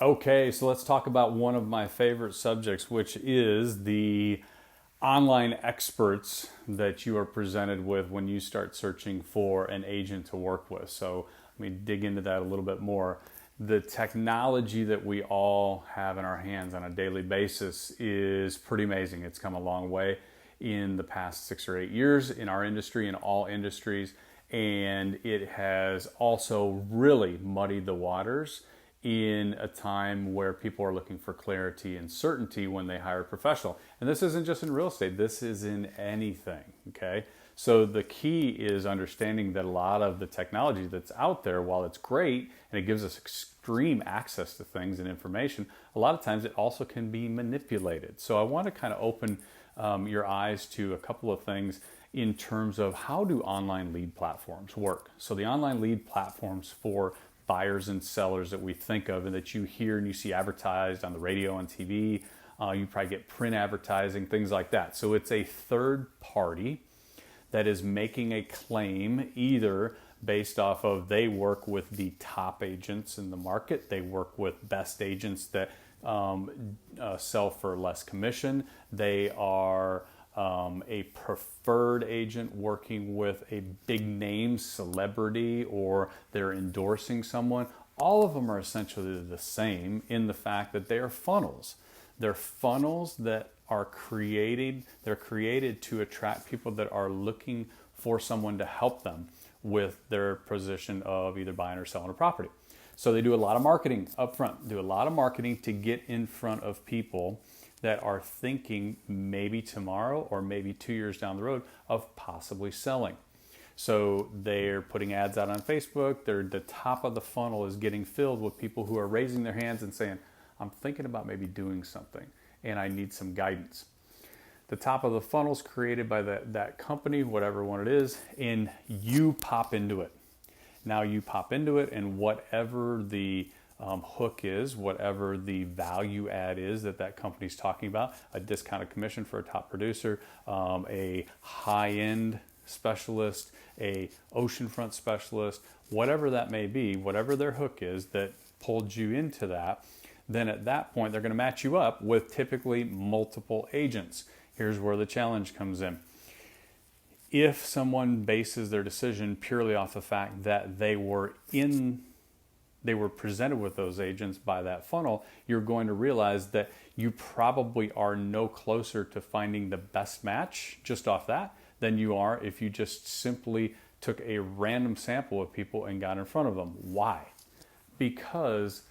Okay, so let's talk about one of my favorite subjects, which is the online experts that you are presented with when you start searching for an agent to work with. So let me dig into that a little bit more. The technology that we all have in our hands on a daily basis is pretty amazing. It's come a long way in the past 6 or 8 years in our industry, in all industries, and it has also really muddied the waters in a time where people are looking for clarity and certainty when they hire a professional. And this isn't just in real estate, this is in anything, okay? So the key is understanding that a lot of the technology that's out there, while it's great and it gives us extreme access to things and information, a lot of times it also can be manipulated. So I want to kind of open your eyes to a couple of things in terms of how do online lead platforms work. So the online lead platforms for buyers and sellers that we think of and that you hear and you see advertised on the radio and TV, you probably get print advertising, things like that. So it's a third party that is making a claim either based off of they work with the top agents in the market, they work with best agents that sell for less commission, they are a preferred agent working with a big name celebrity, or they're endorsing someone. All of them are essentially the same in the fact that they are funnels. They're funnels that are they're created to attract people that are looking for someone to help them with their position of either buying or selling a property. So they do a lot of marketing up front, do a lot of marketing to get in front of people that are thinking maybe tomorrow or maybe 2 years down the road of possibly selling. So they're putting ads out on Facebook. The top of the funnel is getting filled with people who are raising their hands and saying, I'm thinking about maybe doing something and I need some guidance. The top of the funnel is created by that company, whatever one it is, and you pop into it. Now you pop into it, and whatever the hook is, whatever the value add is that company's talking about, a discounted commission for a top producer, a high-end specialist, a oceanfront specialist, whatever that may be, whatever their hook is that pulled you into that, then at that point they're going to match you up with typically multiple agents. Here's where the challenge comes in. If someone bases their decision purely off the fact that they were presented with those agents by that funnel, you're going to realize that you probably are no closer to finding the best match just off that than you are if you just simply took a random sample of people and got in front of them. Why? Because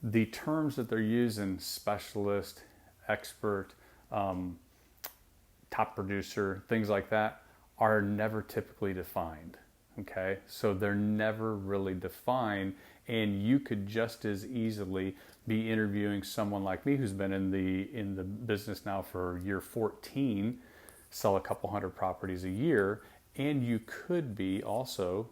the terms that they're using, specialist, expert, top producer, things like that, are never typically defined. Okay, so they're never really defined, and you could just as easily be interviewing someone like me who's been in the business now for year 14, sell a couple hundred properties a year, and you could be also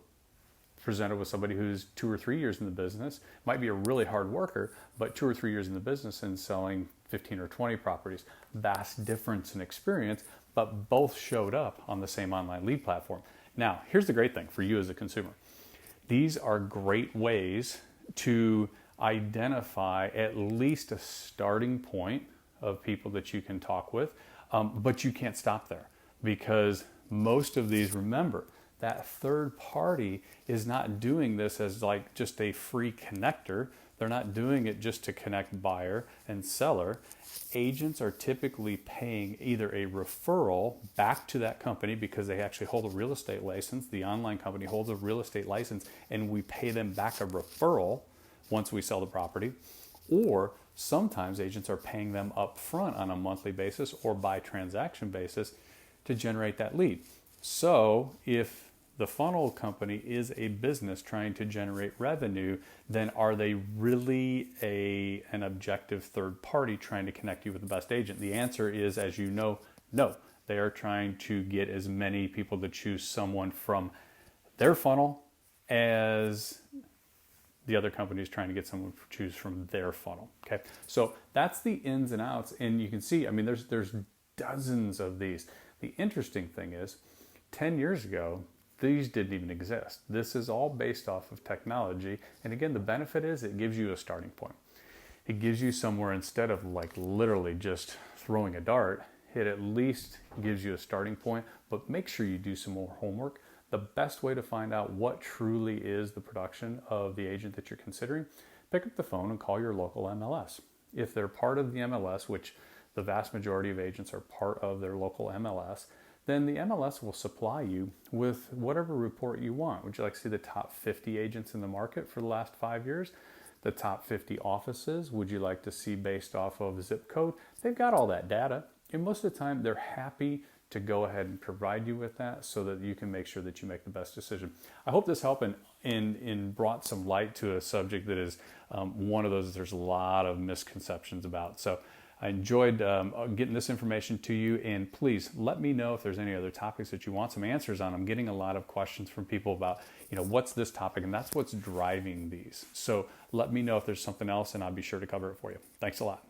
presented with somebody who's 2 or 3 years in the business, might be a really hard worker, but 2 or 3 years in the business and selling 15 or 20 properties. Vast difference in experience, but both showed up on the same online lead platform. Now, here's the great thing for you as a consumer. These are great ways to identify at least a starting point of people that you can talk with, but you can't stop there because most of these, remember, that third party is not doing this as like just a free connector. They're not doing it just to connect buyer and seller. Agents are typically paying either a referral back to that company because they actually hold a real estate license. The online company holds a real estate license and we pay them back a referral once we sell the property. Or sometimes agents are paying them up front on a monthly basis or by transaction basis to generate that lead. So if the funnel company is a business trying to generate revenue, then are they really an objective third party trying to connect you with the best agent? The answer is, as you know, no. They are trying to get as many people to choose someone from their funnel as the other company is trying to get someone to choose from their funnel. Okay, so that's the ins and outs, and you can see, I mean, there's dozens of these. The interesting thing is, 10 years ago, these didn't even exist. This is all based off of technology. And again, the benefit is it gives you a starting point. it gives you somewhere instead of like literally just throwing a dart. It at least gives you a starting point, but make sure you do some more homework. The best way to find out what truly is the production of the agent that you're considering, pick up the phone and call your local MLS. If they're part of the MLS, which the vast majority of agents are part of their local MLS, then the MLS will supply you with whatever report you want. Would you like to see the top 50 agents in the market for the last 5 years? The top 50 offices? Would you like to see based off of zip code? They've got all that data. And most of the time, they're happy to go ahead and provide you with that so that you can make sure that you make the best decision. I hope this helped and brought some light to a subject that is one of those that there's a lot of misconceptions about. So I enjoyed getting this information to you, and please let me know if there's any other topics that you want some answers on. I'm getting a lot of questions from people about, what's this topic, and that's what's driving these. So let me know if there's something else, and I'll be sure to cover it for you. Thanks a lot.